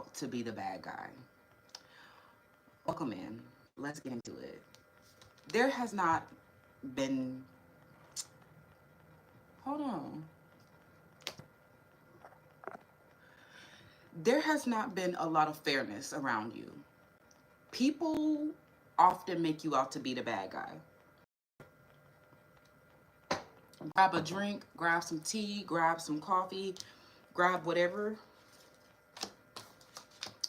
out to be the bad guy. Welcome in. Let's get into it. There has not been, hold on. There has not been a lot of fairness around you. People often make you out to be the bad guy. Grab a drink, grab some tea, grab some coffee, grab whatever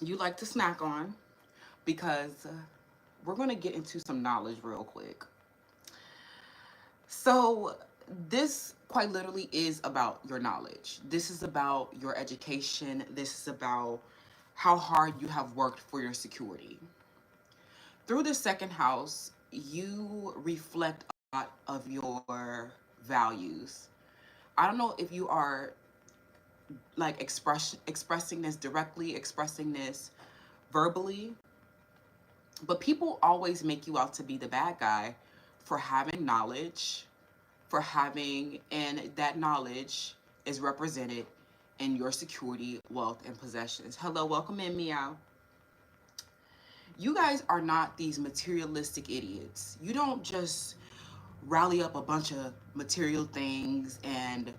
you like to snack on because we're going to get into some knowledge real quick. So, this quite literally is about your knowledge. This is about your education. This is about how hard you have worked for your security. Through the second house, you reflect a lot of your values. I don't know if you are like expressing this directly, expressing this verbally, but people always make you out to be the bad guy for having knowledge, for having, and that knowledge is represented in your security, wealth, and possessions. Hello, welcome in, Meow. You guys are not these materialistic idiots. You don't just rally up a bunch of material things and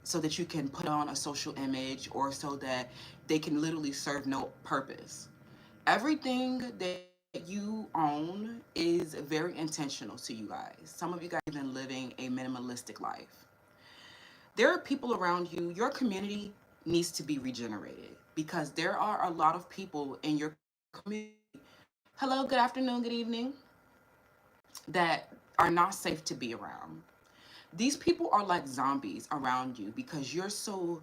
so that you can put on a social image or so that they can literally serve no purpose. Everything that you own is very intentional to you guys. Some of you guys have been living a minimalistic life. There are people around you, your community needs to be regenerated because there are a lot of people in your community. Hello, good afternoon, good evening, that are not safe to be around. These people are like zombies around you because you're so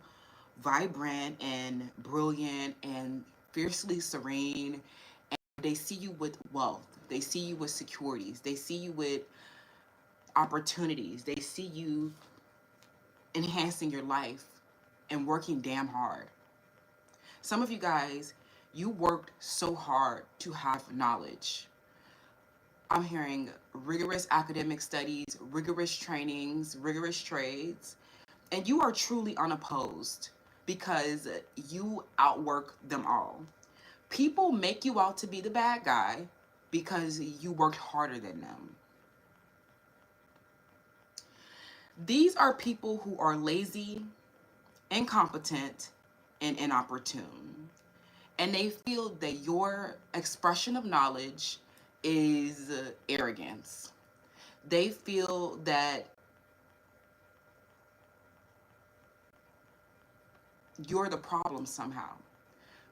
vibrant and brilliant and fiercely serene. They see you with wealth. They see you with securities. They see you with opportunities. They see you enhancing your life and working damn hard. Some of you guys, you worked so hard to have knowledge. I'm hearing rigorous academic studies, rigorous trainings, rigorous trades, and you are truly unopposed because you outwork them all. People make you out to be the bad guy because you worked harder than them. These are people who are lazy, incompetent, and inopportune. And they feel that your expression of knowledge is arrogance. They feel that you're the problem somehow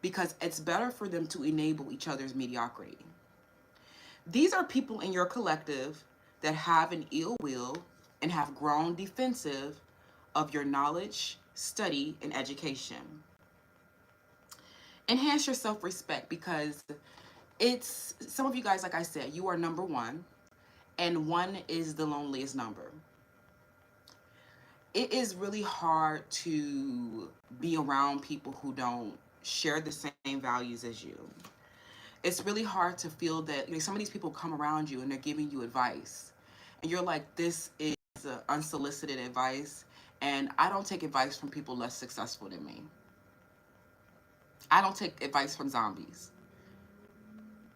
because it's better for them to enable each other's mediocrity. These are people in your collective that have an ill will and have grown defensive of your knowledge, study, and education. Enhance your self-respect because it's some of you guys, like I said, you are number one, and one is the loneliest number. It is really hard to be around people who don't share the same values as you. It's really hard to feel that some of these people come around you and they're giving you advice, and you're like, this is unsolicited advice, and I don't take advice from people less successful than me. I don't take advice from zombies.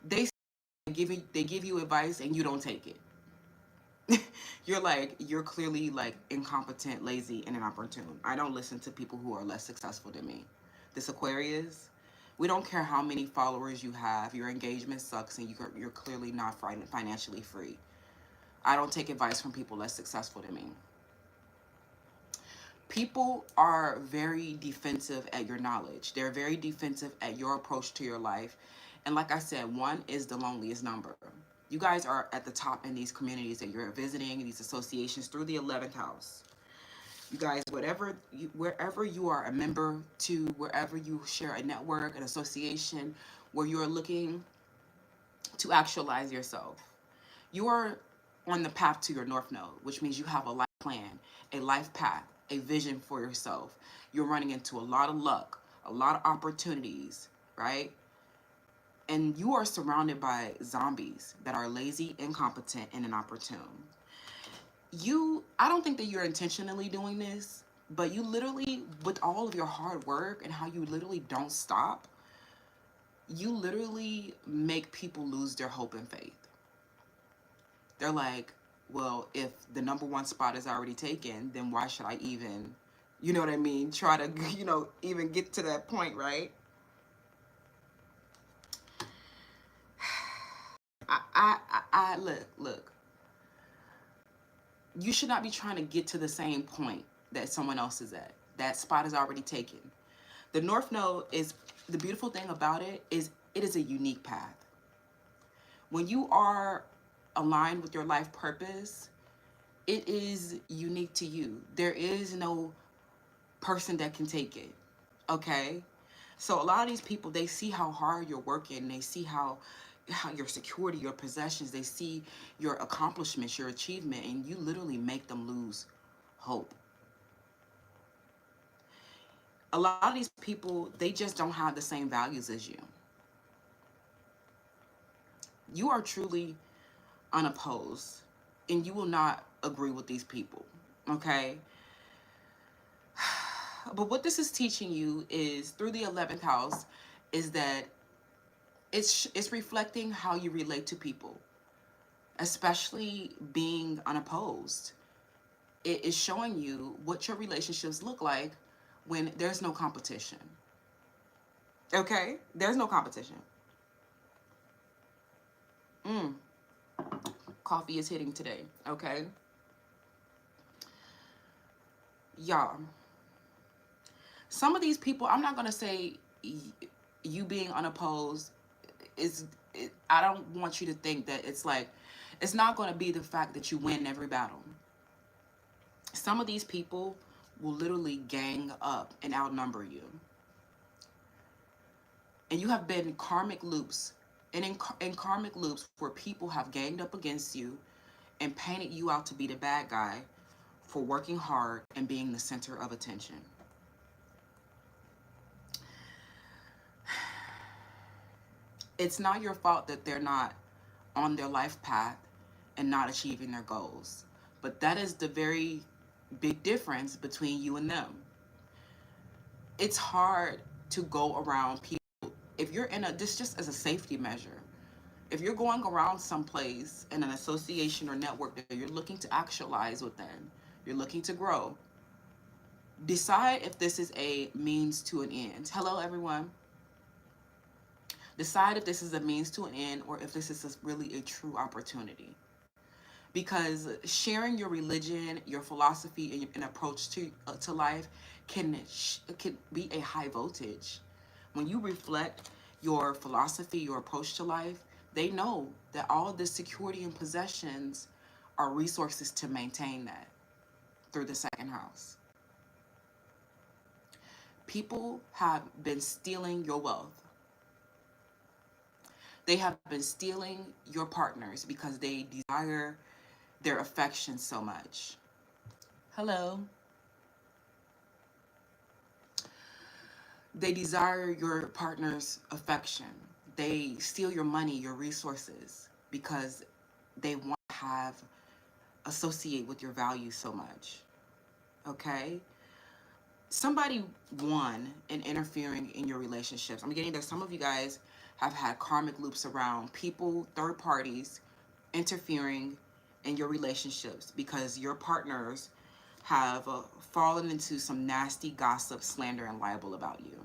They give you advice and you don't take it. You're clearly like incompetent, lazy, and inopportune. I don't listen to people who are less successful than me. This Aquarius, we don't care how many followers you have. Your engagement sucks, and you're clearly not financially free. I don't take advice from people less successful than me. People are very defensive at your knowledge. They're very defensive at your approach to your life. And like I said, one is the loneliest number. You guys are at the top in these communities that you're visiting, these associations through the 11th house. You guys, wherever you are a member to, wherever you share a network, an association, where you're looking to actualize yourself, you are on the path to your North Node, which means you have a life plan, a life path, a vision for yourself. You're running into a lot of luck, a lot of opportunities, right? And you are surrounded by zombies that are lazy, incompetent, and inopportune. I don't think that you're intentionally doing this, but you literally, with all of your hard work and how you literally don't stop, you literally make people lose their hope and faith. They're like, well, if the number one spot is already taken, then why should I even, you know what I mean, try to, even get to that point, right? Look, you should not be trying to get to the same point that someone else is at. That spot is already taken. The North Node is, the beautiful thing about it is a unique path. When you are aligned with your life purpose, it is unique to you. There is no person that can take it. Okay? So a lot of these people, they see how hard you're working, they see how your security, your possessions, they see your accomplishments, your achievement, and you literally make them lose hope. A lot of these people, they just don't have the same values as you. You are truly unopposed, and you will not agree with these people. Okay? But what this is teaching you is, through the 11th house, is that it's reflecting how you relate to people, especially being unopposed. It is showing you what your relationships look like when there's no competition. Okay? There's no competition. Coffee is hitting today. Okay? Y'all, some of these people, I'm not going to say you being unopposed I don't want you to think that it's like, it's not going to be the fact that you win every battle. Some of these people will literally gang up and outnumber you. And you have been in karmic loops, and in karmic loops where people have ganged up against you and painted you out to be the bad guy for working hard and being the center of attention. It's not your fault that they're not on their life path and not achieving their goals. But that is the very big difference between you and them. It's hard to go around people. If you're this just as a safety measure. If you're going around someplace in an association or network that you're looking to actualize within, you're looking to grow, decide if this is a means to an end. Hello, everyone. Decide if this is a means to an end or if this is really a true opportunity. Because sharing your religion, your philosophy, and approach to life can be a high voltage. When you reflect your philosophy, your approach to life, they know that all the security and possessions are resources to maintain that through the second house. People have been stealing your wealth. They have been stealing your partners because they desire their affection so much. Hello. They desire your partner's affection. They steal your money, your resources, because they want to associate with your values so much. Okay? Somebody won in interfering in your relationships. I'm getting that some of you guys have had karmic loops around people, third parties, interfering in your relationships because your partners have fallen into some nasty gossip, slander, and libel about you.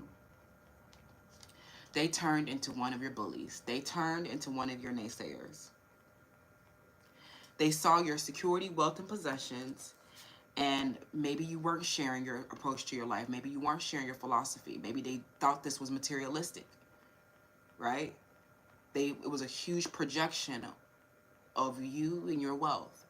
They turned into one of your bullies. They turned into one of your naysayers. They saw your security, wealth, and possessions, and maybe you weren't sharing your approach to your life. Maybe you weren't sharing your philosophy. Maybe they thought this was materialistic, right? It was a huge projection of you and your wealth.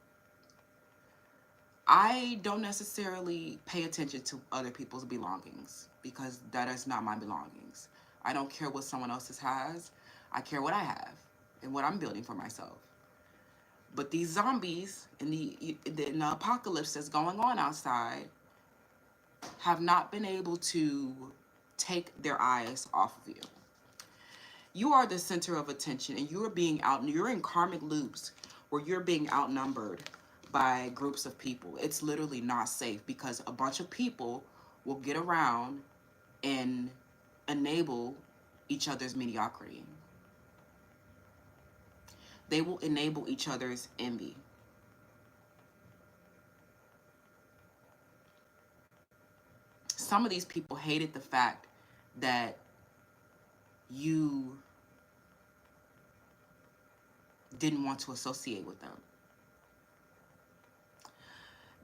I don't necessarily pay attention to other people's belongings because that is not my belongings. I don't care what someone else's has. I care what I have and what I'm building for myself. But these zombies in the apocalypse that's going on outside have not been able to take their eyes off of you. You are the center of attention, and you're in karmic loops where you're being outnumbered by groups of people. It's literally not safe because a bunch of people will get around and enable each other's mediocrity. They will enable each other's envy. Some of these people hated the fact that you didn't want to associate with them.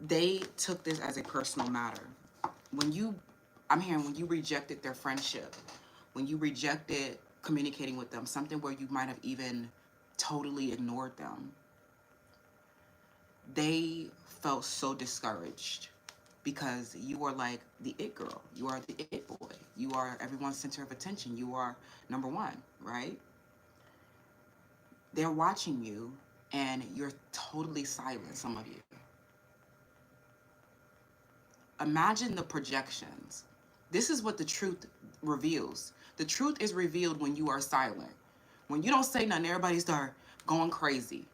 They took this as a personal matter. I'm hearing when you rejected their friendship, when you rejected communicating with them, something where you might have even totally ignored them, they felt so discouraged because you are like the it girl. You are the it boy. You are everyone's center of attention. You are number one, right? They're watching you and you're totally silent, some of you. Imagine the projections. This is what the truth reveals. The truth is revealed when you are silent. When you don't say nothing, everybody start going crazy.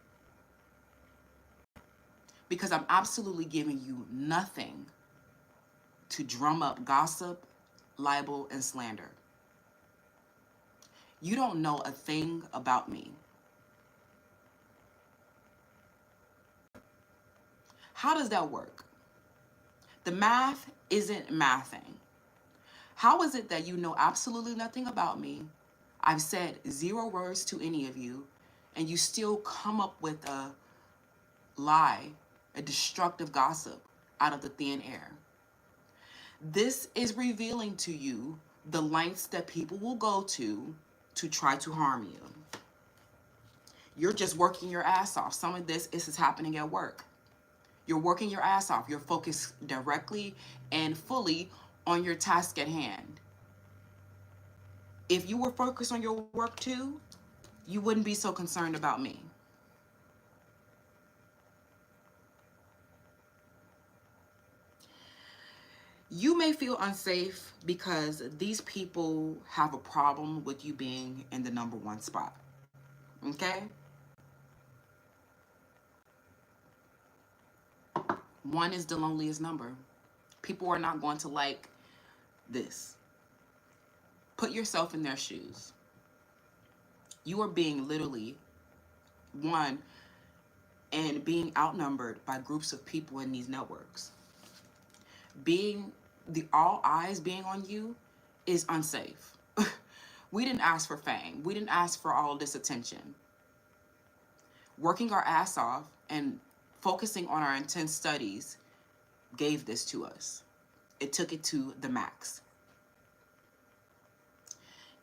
Because I'm absolutely giving you nothing to drum up gossip, libel, and slander. You don't know a thing about me. How does that work? The math isn't mathing. How is it that you know absolutely nothing about me? I've said 0 words to any of you, and you still come up with a lie, a destructive gossip out of the thin air. This is revealing to you the lengths that people will go to try to harm you. You're just working your ass off. Some of this is happening at work. You're working your ass off. You're focused directly and fully on your task at hand. If you were focused on your work too, you wouldn't be so concerned about me. You may feel unsafe because these people have a problem with you being in the number 1 spot. Okay? 1 is the loneliest number. People are not going to like this. Put yourself in their shoes. You are being literally 1 and being outnumbered by groups of people in these networks. Being all eyes being on you is unsafe. We didn't ask for fame. We didn't ask for all this attention. Working our ass off and focusing on our intense studies gave this to us. It took it to the max.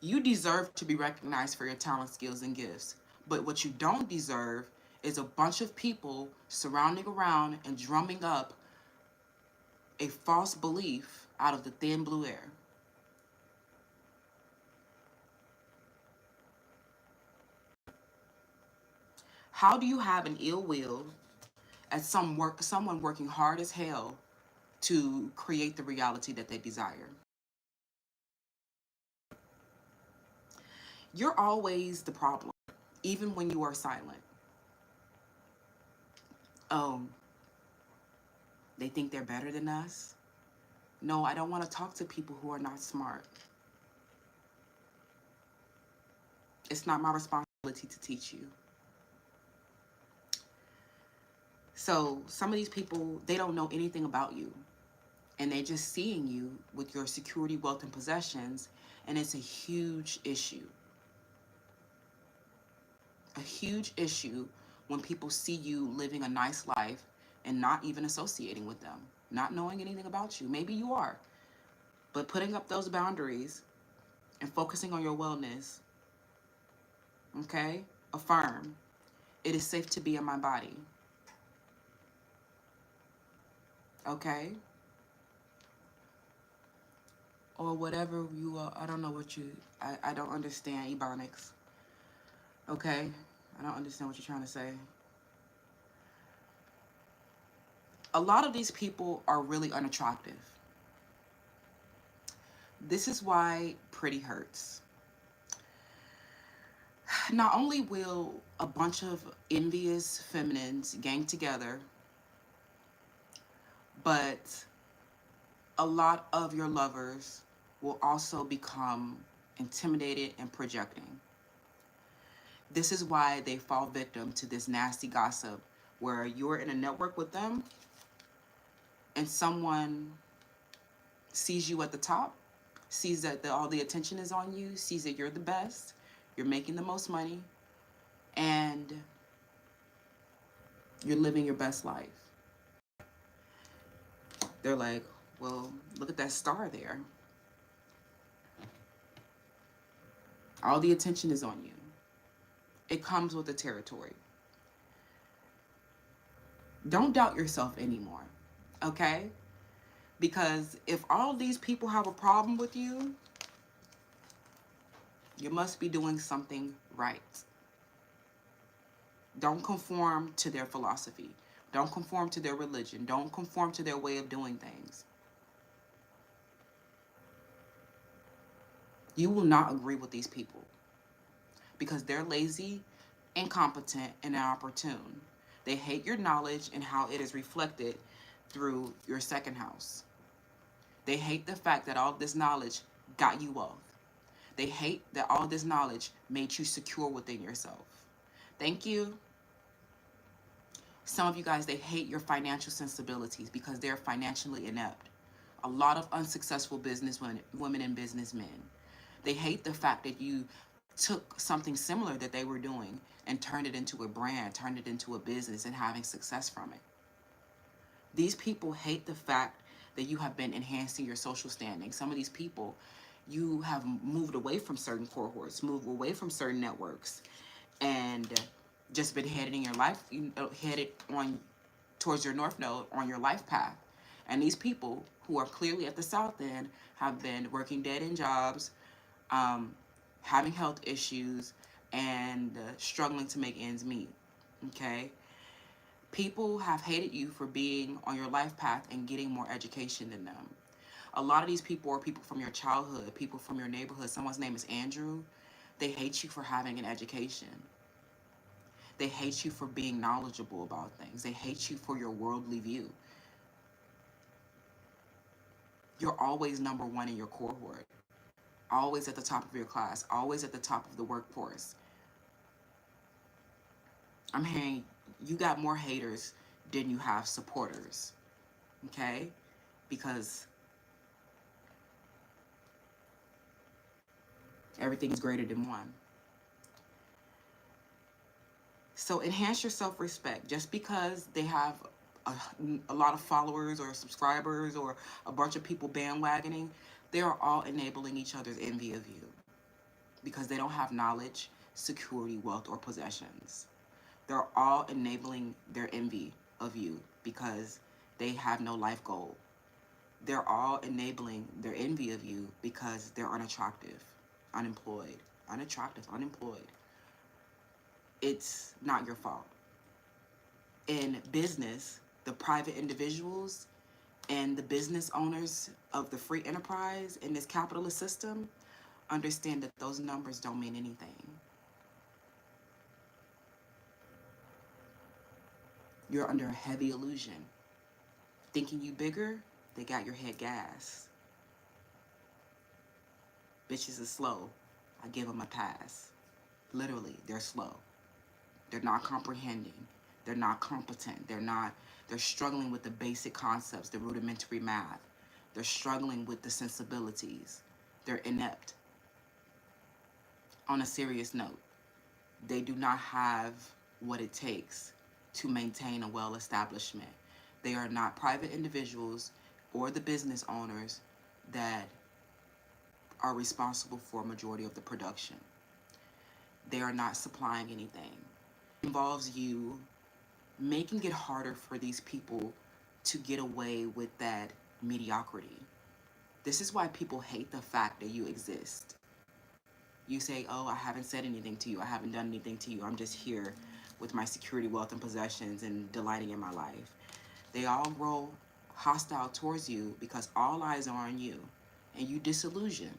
You deserve to be recognized for your talent, skills, and gifts. But what you don't deserve is a bunch of people surrounding around and drumming up a false belief out of the thin blue air. How do you have an ill will at someone working hard as hell to create the reality that they desire? You're always the problem, even when you are silent. Oh, they think they're better than us? No, I don't want to talk to people who are not smart. It's not my responsibility to teach you. So some of these people, they don't know anything about you. And they're just seeing you with your security, wealth, and possessions. And it's a huge issue. A huge issue when people see you living a nice life and not even associating with them, not knowing anything about you. Maybe you are. But putting up those boundaries and focusing on your wellness, okay? Affirm, it is safe to be in my body. Okay? Or whatever you are. I don't know what you, I don't understand Ebonics. Okay? I don't understand what you're trying to say. A lot of these people are really unattractive. This is why pretty hurts. Not only will a bunch of envious feminines gang together, but a lot of your lovers will also become intimidated, and projecting. This is why they fall victim to this nasty gossip where you're in a network with them and someone sees you at the top, sees that all the attention is on you, sees that you're the best, you're making the most money, and you're living your best life. They're like, well, look at that star there. All the attention is on you. It comes with the territory. Don't doubt yourself anymore, okay? Because if all these people have a problem with you, you must be doing something right. Don't conform to their philosophy. Don't conform to their religion. Don't conform to their way of doing things. You will not agree with these people because they're lazy, incompetent, and inopportune. They hate your knowledge and how it is reflected through your second house. They hate the fact that all this knowledge got you wealth. They hate that all this knowledge made you secure within yourself. Thank you. Some of you guys, they hate your financial sensibilities because they're financially inept. A lot of unsuccessful women and businessmen. They hate the fact that you took something similar that they were doing and turned it into a brand, turned it into a business, and having success from it. These people hate the fact that you have been enhancing your social standing. Some of these people, you have moved away from certain cohorts, moved away from certain networks, and just been heading your life, headed on towards your north node on your life path. And these people who are clearly at the south end have been working dead-end jobs, having health issues, and struggling to make ends meet. Okay? People have hated you for being on your life path and getting more education than them. A lot of these people are people from your childhood, people from your neighborhood. Someone's name is Andrew. They hate you for having an education. They hate you for being knowledgeable about things. They hate you for your worldly view. You're always number one in your cohort, always at the top of your class, always at the top of the workforce. I'm hearing you got more haters than you have supporters, okay? Because everything is greater than one. So enhance your self-respect. Just because they have a lot of followers or subscribers or a bunch of people bandwagoning, they are all enabling each other's envy of you because they don't have knowledge, security, wealth, or possessions. They're all enabling their envy of you because they have no life goal. They're all enabling their envy of you because they're unattractive, unemployed, unemployed. It's not your fault. In business, the private individuals and the business owners of the free enterprise in this capitalist system understand that those numbers don't mean anything. You're under a heavy illusion. Thinking you bigger, they got your head gas. Bitches are slow. I give them a pass. Literally, they're slow. They're not comprehending. They're not competent. They're struggling with the basic concepts, the rudimentary math. They're struggling with the sensibilities. They're inept. On a serious note, they do not have what it takes to maintain a well-establishment. They are not private individuals or the business owners that are responsible for a majority of the production. They are not supplying anything. It involves you making it harder for these people to get away with that mediocrity. This is why people hate the fact that you exist. You say, oh, I haven't said anything to you. I haven't done anything to you. I'm just here with my security, wealth, and possessions and delighting in my life. They all grow hostile towards you because all eyes are on you and you disillusion.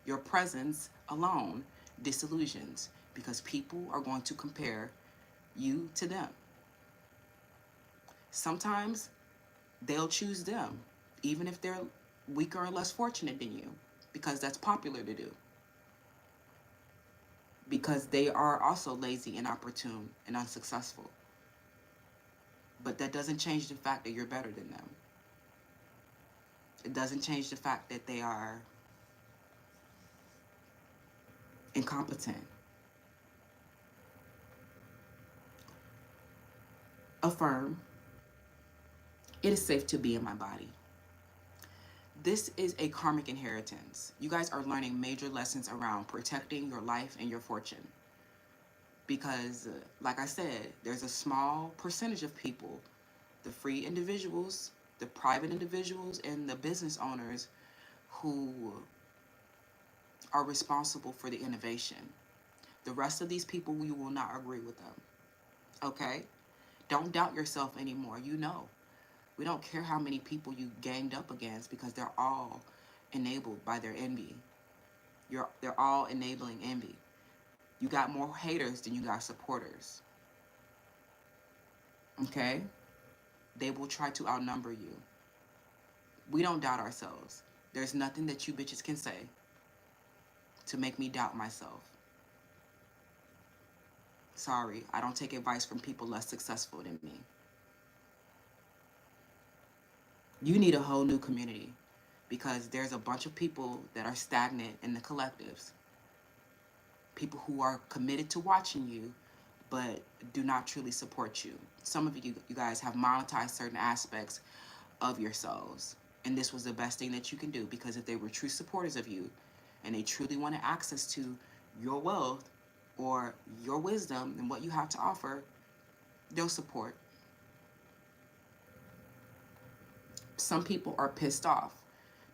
Your presence alone disillusions because people are going to compare you to them. Sometimes they'll choose them, even if they're weaker or less fortunate than you, because that's popular to do. because they are also lazy, inopportune, and unsuccessful. But that doesn't change the fact that you're better than them. It doesn't change the fact that they are incompetent. Affirm, it is safe to be in my body. This is a karmic inheritance. You guys are learning major lessons around protecting your life and your fortune. Because, like I said, there's a small percentage of people, the free individuals, the private individuals, and the business owners who are responsible for the innovation. The rest of these people, we will not agree with them. Okay? Don't doubt yourself anymore. You know. We don't care how many people you ganged up against because they're all enabled by their envy. They're all enabling envy. You got more haters than you got supporters. Okay? They will try to outnumber you. We don't doubt ourselves. There's nothing that you bitches can say to make me doubt myself. Sorry, I don't take advice from people less successful than me. You need a whole new community because there's a bunch of people that are stagnant in the collectives. People who are committed to watching you but do not truly support you. Some of you guys have monetized certain aspects of yourselves, and this was the best thing that you can do, because if they were true supporters of you and they truly wanted access to your wealth or your wisdom and what you have to offer, they'll support. Some people are pissed off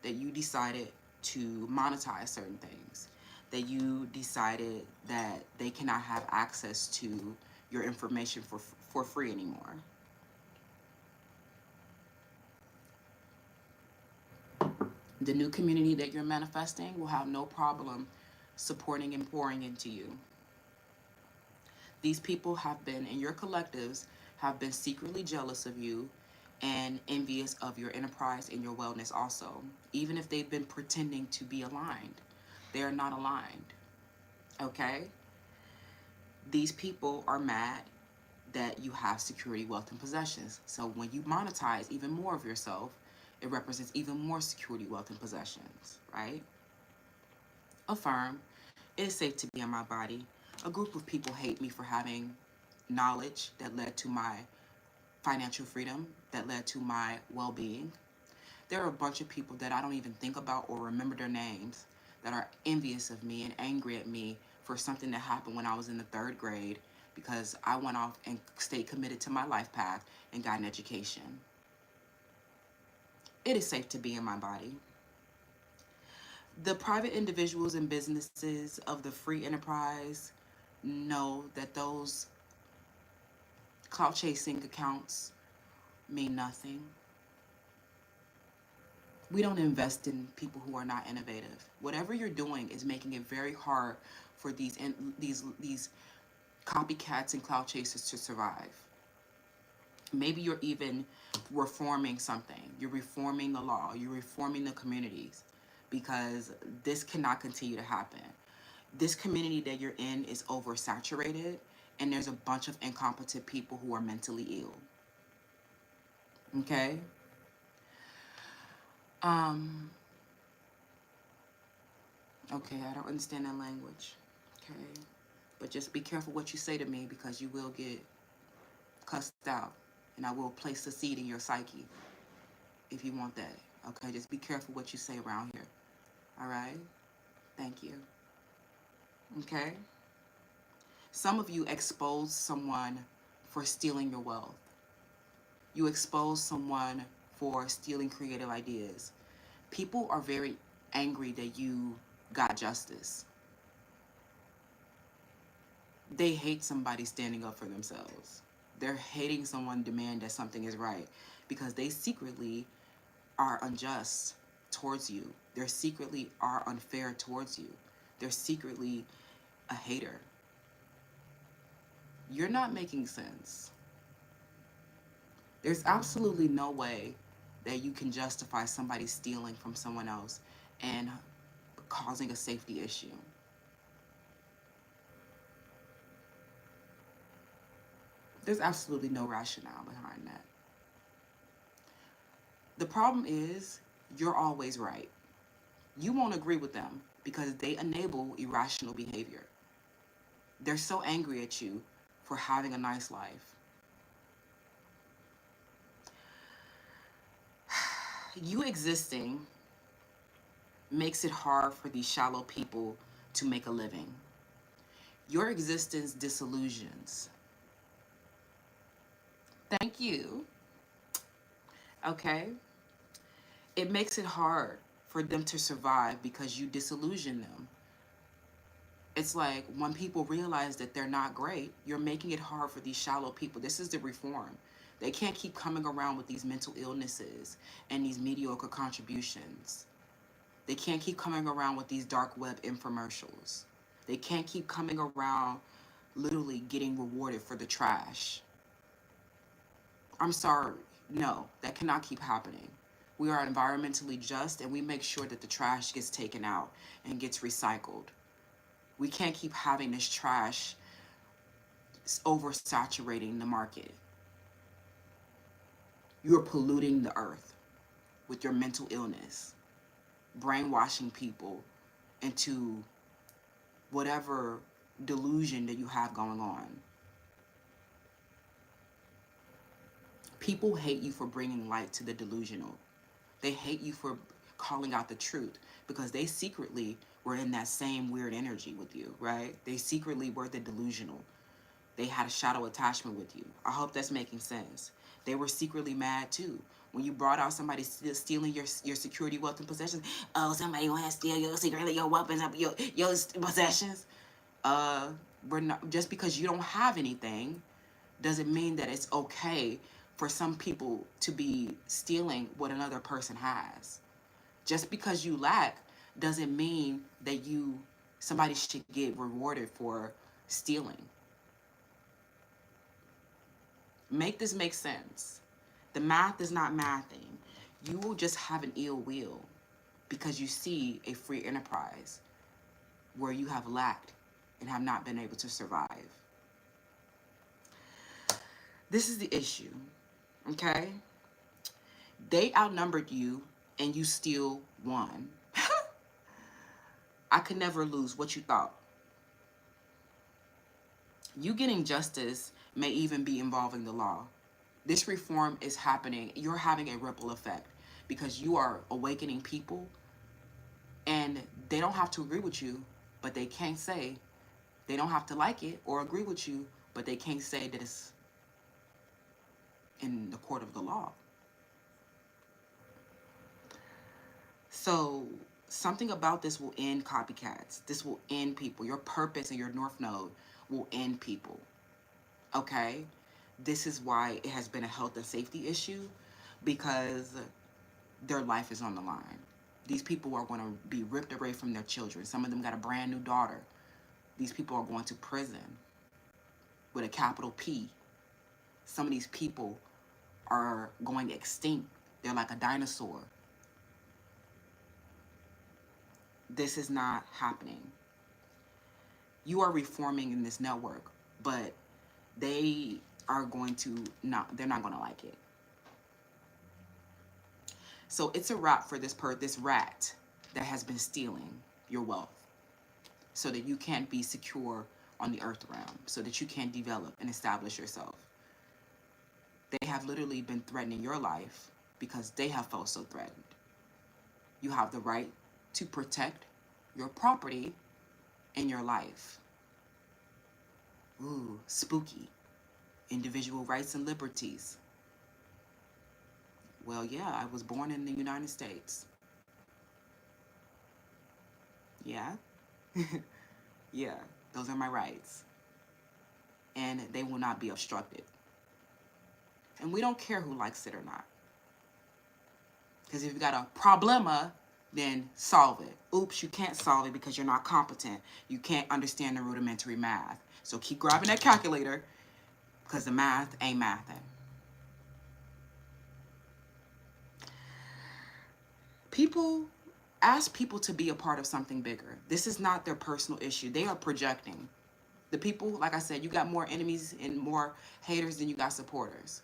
that you decided to monetize certain things, that you decided that they cannot have access to your information for free anymore. The new community that you're manifesting will have no problem supporting and pouring into you. These people have been, in your collectives, have been secretly jealous of you and envious of your enterprise and your wellness also. Even if they've been pretending to be aligned, they are not aligned. Okay? These people are mad that you have security, wealth, and possessions. So when you monetize even more of yourself, it represents even more security, wealth, and possessions, right? Affirm, it is safe to be in my body. A group of people hate me for having knowledge that led to my financial freedom, that led to my well-being. There are a bunch of people that I don't even think about or remember their names that are envious of me and angry at me for something that happened when I was in the 3rd grade because I went off and stayed committed to my life path and got an education. It is safe to be in my body. The private individuals and businesses of the free enterprise know that those clout chasing accounts mean nothing. We don't invest in people who are not innovative. Whatever you're doing is making it very hard for these copycats and clout chasers to survive. Maybe you're even reforming something. You're reforming the law. You're reforming the communities, because this cannot continue to happen. This community that you're in is oversaturated, and there's a bunch of incompetent people who are mentally ill. Okay? Okay, I don't understand that language. Okay? But just be careful what you say to me, because you will get cussed out, and I will place a seed in your psyche if you want that. Okay? Just be careful what you say around here. All right? Thank you. Okay? Some of you expose someone for stealing your wealth. You expose someone for stealing creative ideas. People are very angry that you got justice. They hate somebody standing up for themselves. They're hating someone demand that something is right, because they secretly are unjust towards you. They secretly are unfair towards you. They're secretly a hater. You're not making sense. There's absolutely no way that you can justify somebody stealing from someone else and causing a safety issue. There's absolutely no rationale behind that. The problem is you're always right. You won't agree with them because they enable irrational behavior. They're so angry at you for having a nice life. You existing makes it hard for these shallow people to make a living. Your existence disillusions. Thank you. Okay? It makes it hard for them to survive because you disillusion them. It's like when people realize that they're not great, you're making it hard for these shallow people. This is the reform. They can't keep coming around with these mental illnesses and these mediocre contributions. They can't keep coming around with these dark web infomercials. They can't keep coming around literally getting rewarded for the trash. I'm sorry. No, that cannot keep happening. We are environmentally just and we make sure that the trash gets taken out and gets recycled. We can't keep having this trash oversaturating the market. You are polluting the earth with your mental illness, brainwashing people into whatever delusion that you have going on. People hate you for bringing light to the delusional. They hate you for calling out the truth because they secretly were in that same weird energy with you, right? They secretly were the delusional. They had a shadow attachment with you. I hope that's making sense. They were secretly mad too. When you brought out somebody stealing your security, wealth, and possessions, oh, somebody want to steal your secretly your weapons, your possessions. We're not, just because you don't have anything doesn't mean that it's okay for some people to be stealing what another person has. Just because you lack doesn't mean that somebody should get rewarded for stealing. Make this make sense. The math is not mathing. You will just have an ill will because you see a free enterprise where you have lacked and have not been able to survive. This is the issue, okay? They outnumbered you and you still won. I could never lose. What you thought? You getting justice may even be involving the law. This reform is happening. You're having a ripple effect because you are awakening people and they don't have to agree with you, but they can't say, they don't have to like it or agree with you, but they can't say that it's in the court of the law. So something about this will end copycats. This will end people. Your purpose and your North Node will end people. Okay? This is why it has been a health and safety issue because their life is on the line. These people are going to be ripped away from their children. Some of them got a brand new daughter. These people are going to prison with a capital P. Some of these people are going extinct. They're like a dinosaur. This is not happening. You are reforming in this network, but they are going to they're not going to like it. So it's a wrap for this rat that has been stealing your wealth so that you can't be secure on the earth realm, so that you can't develop and establish yourself. They have literally been threatening your life because they have felt so threatened. You have the right to protect your property and your life. Ooh, spooky. Individual rights and liberties. Well, yeah, I was born in the United States. Yeah? Yeah, those are my rights. And they will not be obstructed. And we don't care who likes it or not. Because if you got a problema, then solve it. Oops, you can't solve it because you're not competent. You can't understand the rudimentary math. So keep grabbing that calculator because the math ain't mathing. Ask people to be a part of something bigger. This is not their personal issue. They are projecting. The people, like I said, you got more enemies and more haters than you got supporters.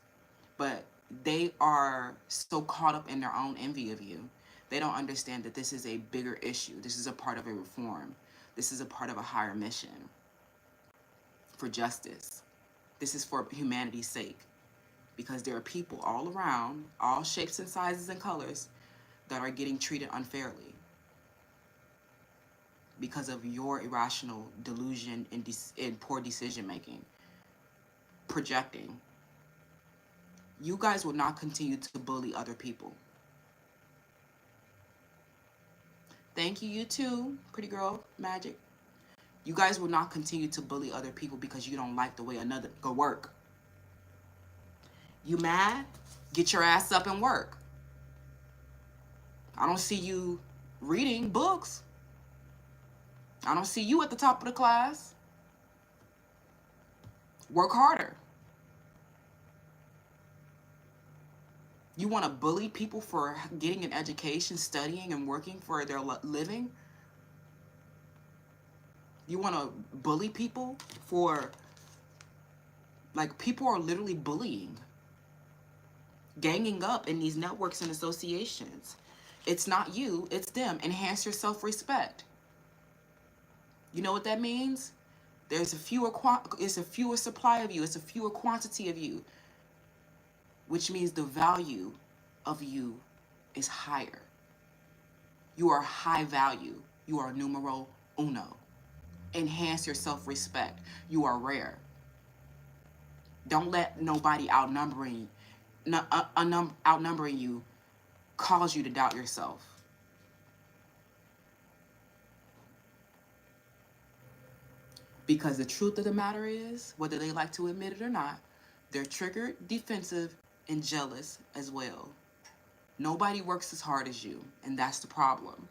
But they are so caught up in their own envy of you. They don't understand that this is a bigger issue. This is a part of a reform. This is a part of a higher mission for justice. This is for humanity's sake. Because there are people all around, all shapes and sizes and colors, that are getting treated unfairly because of your irrational delusion and poor decision making, projecting. You guys will not continue to bully other people. Thank you, you too, pretty girl magic. You guys will not continue to bully other people because you don't like the way another go work. You mad? Get your ass up and work. I don't see you reading books. I don't see you at the top of the class. Work harder. You want to bully people for getting an education, studying, and working for their living? You want to bully people for, like, people are literally bullying, ganging up in these networks and associations. It's not you, it's them. Enhance your self-respect. You know what that means? It's a fewer supply of you. It's a fewer quantity of you, which means the value of you is higher. You are high value. You are numero uno. Enhance your self-respect. You are rare. Don't let nobody outnumbering you cause you to doubt yourself. Because the truth of the matter is, whether they like to admit it or not, they're triggered, defensive, and jealous as well. Nobody works as hard as you, and that's the problem.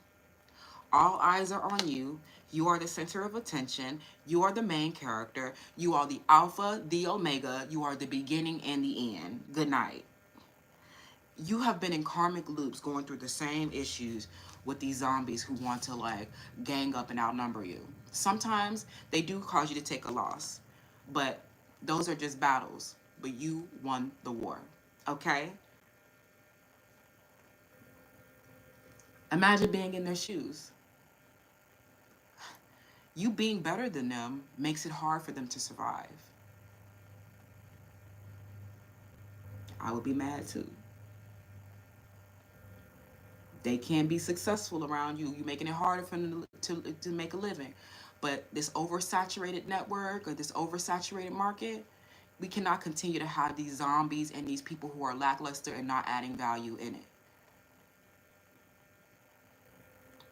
All eyes are on you. You are the center of attention. You are the main character. You are the alpha, the omega. You are the beginning and the end. Good night. You have been in karmic loops going through the same issues with these zombies who want to, like, gang up and outnumber you. Sometimes they do cause you to take a loss, but those are just battles. But you won the war, okay? Imagine being in their shoes. You being better than them makes it hard for them to survive. I would be mad too. They can be successful around you. You're making it harder for them to make a living. But this oversaturated network or this oversaturated market, we cannot continue to have these zombies and these people who are lackluster and not adding value in it.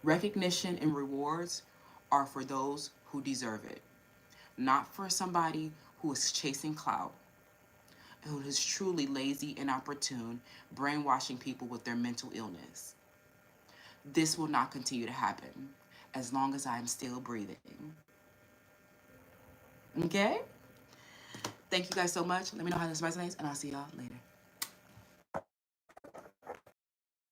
Recognition and rewards are for those who deserve it, not for somebody who is chasing clout, who is truly lazy and opportune, brainwashing people with their mental illness. This will not continue to happen as long as I am still breathing. Okay? Thank you guys so much. Let me know how this resonates, and I'll see y'all later.